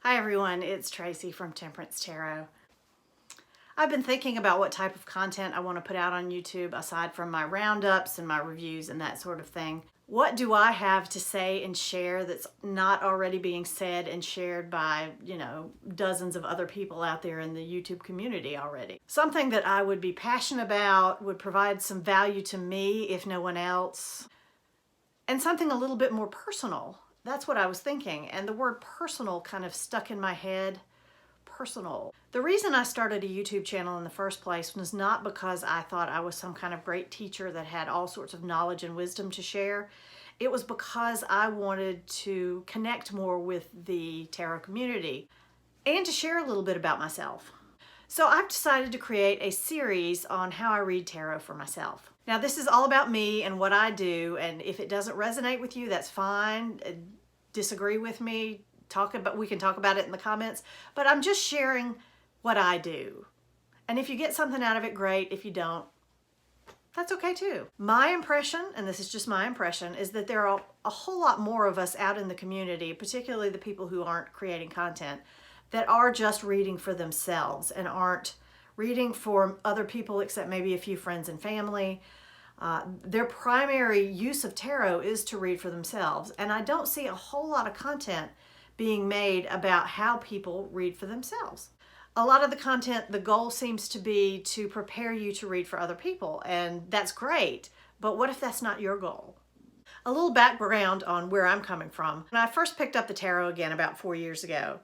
Hi everyone, it's Tracy from Temperance Tarot. I've been thinking about what type of content I want to put out on YouTube aside from my roundups and my reviews and that sort of thing. What do I have to say and share that's not already being said and shared by, dozens of other people out there in the YouTube community already? Something that I would be passionate about, would provide some value to me if no one else, and something a little bit more personal. That's what I was thinking, and the word personal kind of stuck in my head. Personal. The reason I started a YouTube channel in the first place was not because I thought I was some kind of great teacher that had all sorts of knowledge and wisdom to share. It was because I wanted to connect more with the tarot community and to share a little bit about myself. So I've decided to create a series on how I read tarot for myself. Now this is all about me and what I do, and if it doesn't resonate with you, that's fine. Disagree with me, we can talk about it in the comments, but I'm just sharing what I do. And if you get something out of it, great. If you don't, that's okay too. My impression, and this is just my impression, is that there are a whole lot more of us out in the community, particularly the people who aren't creating content, that are just reading for themselves and aren't reading for other people except maybe a few friends and family. Their primary use of tarot is to read for themselves, and I don't see a whole lot of content being made about how people read for themselves. A lot of the content, the goal seems to be to prepare you to read for other people, and that's great, but what if that's not your goal? A little background on where I'm coming from. When I first picked up the tarot again about 4 years ago,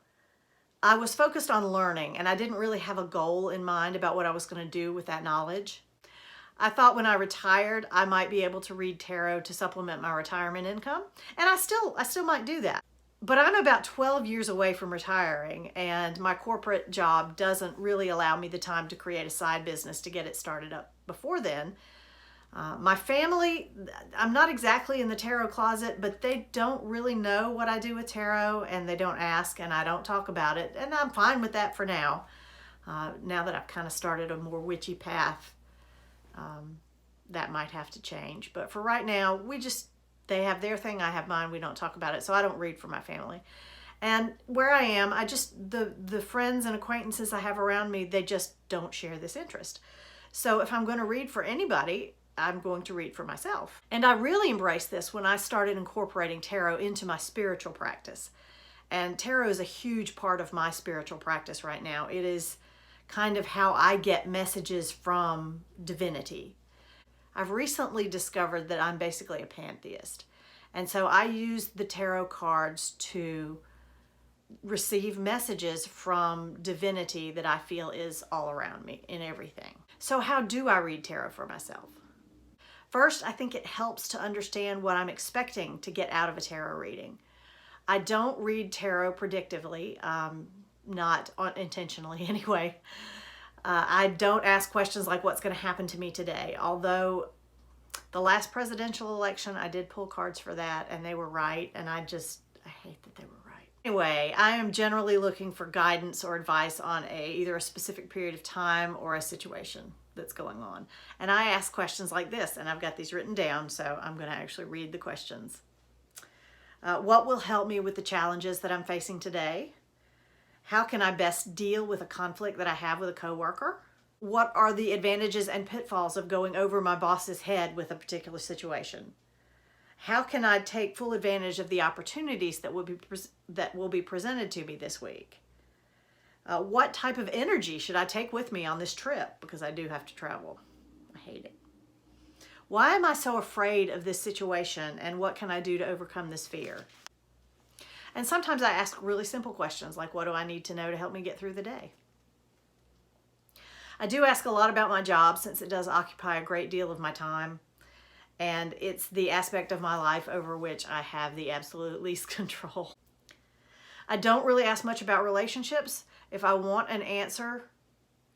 I was focused on learning, and I didn't really have a goal in mind about what I was going to do with that knowledge. I thought when I retired, I might be able to read tarot to supplement my retirement income, and I still might do that. But I'm about 12 years away from retiring, and my corporate job doesn't really allow me the time to create a side business to get it started up before then. My family, I'm not exactly in the tarot closet, but they don't really know what I do with tarot, and they don't ask, and I don't talk about it, and I'm fine with that for now. Now that I've kind of started a more witchy path, that might have to change. But for right now, they have their thing, I have mine, we don't talk about it, so I don't read for my family. And where I am, the friends and acquaintances I have around me, they just don't share this interest. So if I'm going to read for anybody, I'm going to read for myself. And I really embraced this when I started incorporating tarot into my spiritual practice. And tarot is a huge part of my spiritual practice right now. It is kind of how I get messages from divinity. I've recently discovered that I'm basically a pantheist. And so I use the tarot cards to receive messages from divinity that I feel is all around me in everything. So how do I read tarot for myself? First, I think it helps to understand what I'm expecting to get out of a tarot reading. I don't read tarot predictively, not intentionally anyway. I don't ask questions like what's going to happen to me today, although the last presidential election I did pull cards for that and they were right, and I hate that they were right. Anyway, I am generally looking for guidance or advice on either a specific period of time or a situation that's going on. And I ask questions like this, and I've got these written down, so I'm going to actually read the questions. What will help me with the challenges that I'm facing today? How can I best deal with a conflict that I have with a coworker? What are the advantages and pitfalls of going over my boss's head with a particular situation? How can I take full advantage of the opportunities that will be presented to me this week? What type of energy should I take with me on this trip? Because I do have to travel. I hate it. Why am I so afraid of this situation, and what can I do to overcome this fear? And sometimes I ask really simple questions like, what do I need to know to help me get through the day? I do ask a lot about my job since it does occupy a great deal of my time, and it's the aspect of my life over which I have the absolute least control. I don't really ask much about relationships. If I want an answer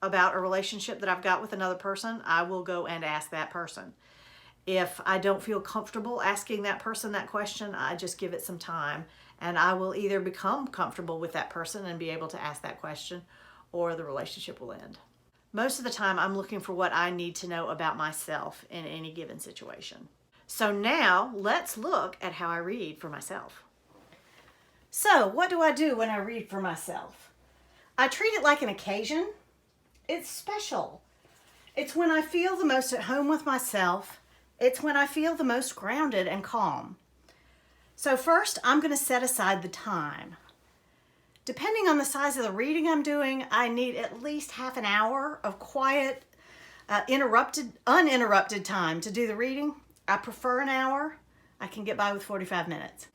about a relationship that I've got with another person, I will go and ask that person. If I don't feel comfortable asking that person that question, I just give it some time, and I will either become comfortable with that person and be able to ask that question, or the relationship will end. Most of the time, I'm looking for what I need to know about myself in any given situation. So now let's look at how I read for myself. So, what do I do when I read for myself? I treat it like an occasion. It's special. It's when I feel the most at home with myself. It's when I feel the most grounded and calm. So first, I'm going to set aside the time. Depending on the size of the reading I'm doing, I need at least half an hour of quiet, uninterrupted time to do the reading. I prefer an hour. I can get by with 45 minutes.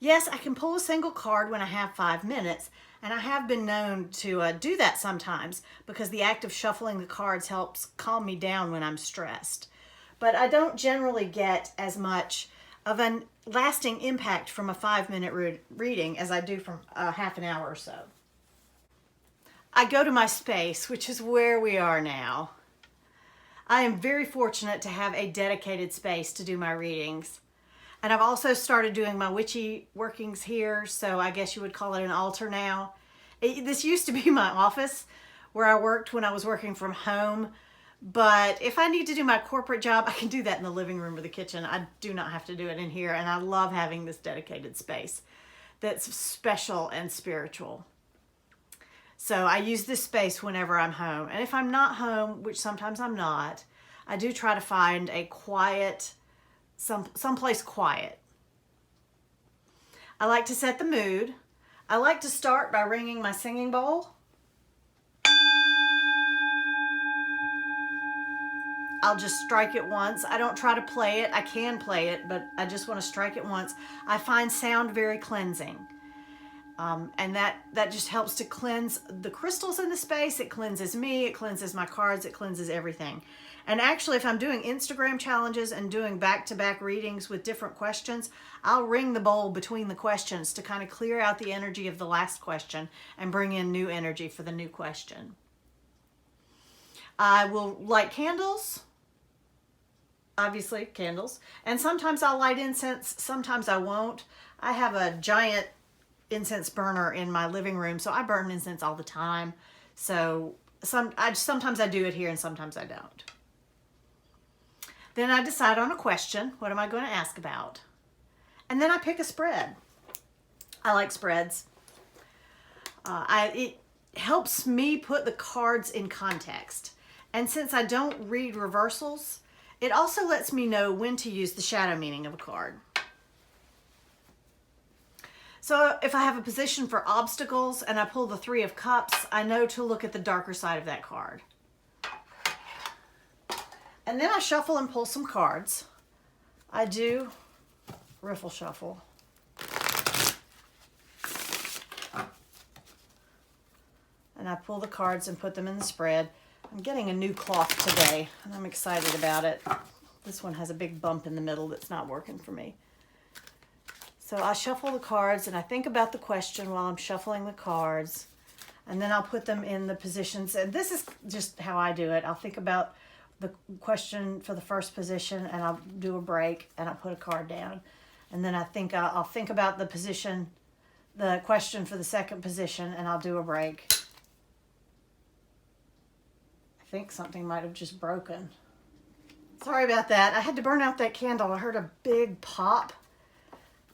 Yes, I can pull a single card when I have 5 minutes, and I have been known to do that sometimes because the act of shuffling the cards helps calm me down when I'm stressed. But I don't generally get as much of a lasting impact from a 5-minute reading as I do from half an hour or so. I go to my space, which is where we are now. I am very fortunate to have a dedicated space to do my readings. And I've also started doing my witchy workings here, so I guess you would call it an altar now. This used to be my office where I worked when I was working from home, but if I need to do my corporate job, I can do that in the living room or the kitchen. I do not have to do it in here, and I love having this dedicated space that's special and spiritual. So I use this space whenever I'm home. And if I'm not home, which sometimes I'm not, I do try to find a quiet, someplace quiet. I like to set the mood. I like to start by ringing my singing bowl. I'll just strike it once. I don't try to play it. I can play it, but I just want to strike it once. I find sound very cleansing. And that just helps to cleanse the crystals in the space. It cleanses me, it cleanses my cards, it cleanses everything. And actually, if I'm doing Instagram challenges and doing back-to-back readings with different questions, I'll ring the bowl between the questions to kind of clear out the energy of the last question and bring in new energy for the new question. I will light candles, obviously candles, and sometimes I'll light incense, sometimes I won't. I have a giant incense burner in my living room, so I burn incense all the time. So sometimes I do it here and sometimes I don't. Then I decide on a question. What am I going to ask about? And then I pick a spread. I like spreads. It helps me put the cards in context. And since I don't read reversals, it also lets me know when to use the shadow meaning of a card. So if I have a position for obstacles and I pull the 3 of Cups, I know to look at the darker side of that card. And then I shuffle and pull some cards. I do riffle shuffle. And I pull the cards and put them in the spread. I'm getting a new cloth today, and I'm excited about it. This one has a big bump in the middle that's not working for me. So I shuffle the cards and I think about the question while I'm shuffling the cards, and then I'll put them in the positions. And this is just how I do it. I'll think about the question for the first position and I'll do a break and I'll put a card down. And then I'll think about the position, the question for the second position, and I'll do a break. I think something might have just broken. Sorry about that. I had to burn out that candle. I heard a big pop,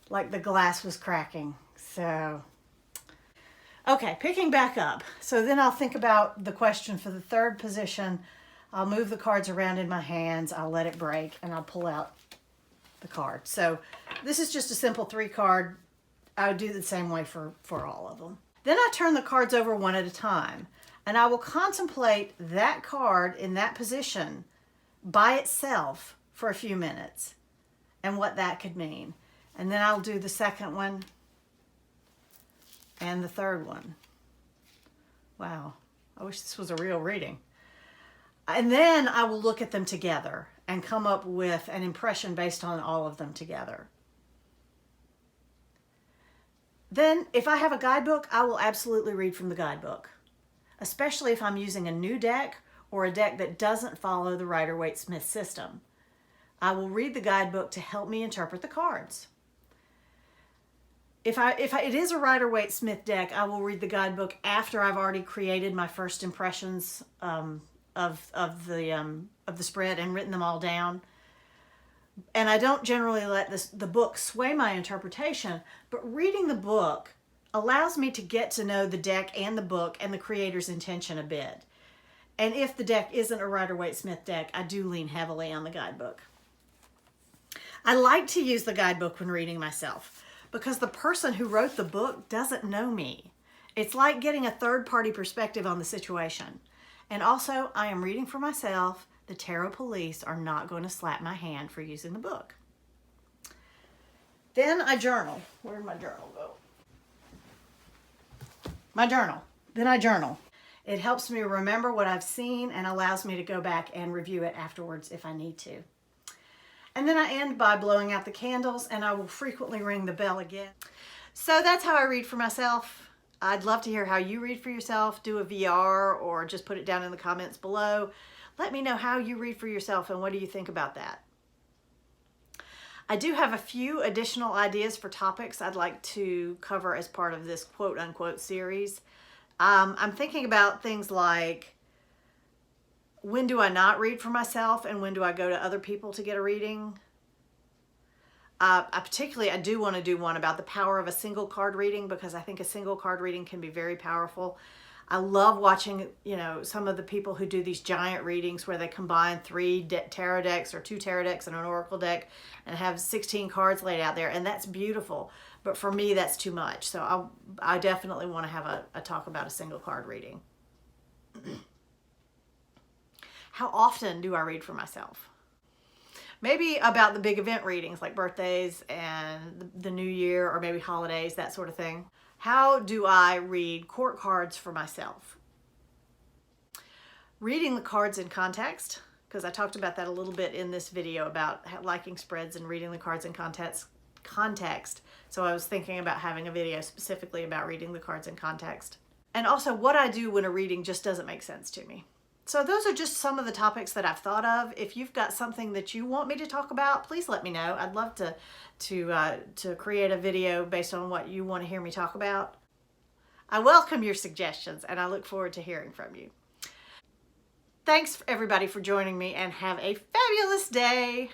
like the glass was cracking. So, okay, picking back up. So then I'll think about the question for the third position. I'll move the cards around in my hands. I'll let it break and I'll pull out the card. So this is just a simple 3 card. I would do the same way for all of them. Then I turn the cards over one at a time, and I will contemplate that card in that position by itself for a few minutes and what that could mean. And then I'll do the second one and the third one. Wow, I wish this was a real reading. And then I will look at them together and come up with an impression based on all of them together. Then, if I have a guidebook, I will absolutely read from the guidebook, especially if I'm using a new deck or a deck that doesn't follow the Rider-Waite-Smith system. I will read the guidebook to help me interpret the cards. If it is a Rider-Waite-Smith deck, I will read the guidebook after I've already created my first impressions of the spread and written them all down. And I don't generally let the book sway my interpretation, but reading the book allows me to get to know the deck and the book and the creator's intention a bit. And if the deck isn't a Rider-Waite-Smith deck, I do lean heavily on the guidebook. I like to use the guidebook when reading myself because the person who wrote the book doesn't know me. It's like getting a third-party perspective on the situation. And also, I am reading for myself. The tarot police are not going to slap my hand for using the book. Then I journal. Where did my journal go? My journal. Then I journal. It helps me remember what I've seen and allows me to go back and review it afterwards if I need to. And then I end by blowing out the candles, and I will frequently ring the bell again. So that's how I read for myself. I'd love to hear how you read for yourself. Do a VR or just put it down in the comments below. Let me know how you read for yourself and what do you think about that. I do have a few additional ideas for topics I'd like to cover as part of this quote-unquote series. I'm thinking about things like, when do I not read for myself and when do I go to other people to get a reading? I do want to do one about the power of a single card reading because I think a single card reading can be very powerful. I love watching, some of the people who do these giant readings where they combine 3 tarot decks or 2 tarot decks and an oracle deck and have 16 cards laid out there, and that's beautiful. But for me, that's too much. So I definitely want to have a talk about a single card reading. How often do I read for myself? Maybe about the big event readings like birthdays and the new year or maybe holidays, that sort of thing. How do I read court cards for myself? Reading the cards in context, because I talked about that a little bit in this video about liking spreads and reading the cards in context. So I was thinking about having a video specifically about reading the cards in context. And also what I do when a reading just doesn't make sense to me. So those are just some of the topics that I've thought of. If you've got something that you want me to talk about, please let me know. I'd love to create a video based on what you want to hear me talk about. I welcome your suggestions and I look forward to hearing from you. Thanks everybody for joining me and have a fabulous day.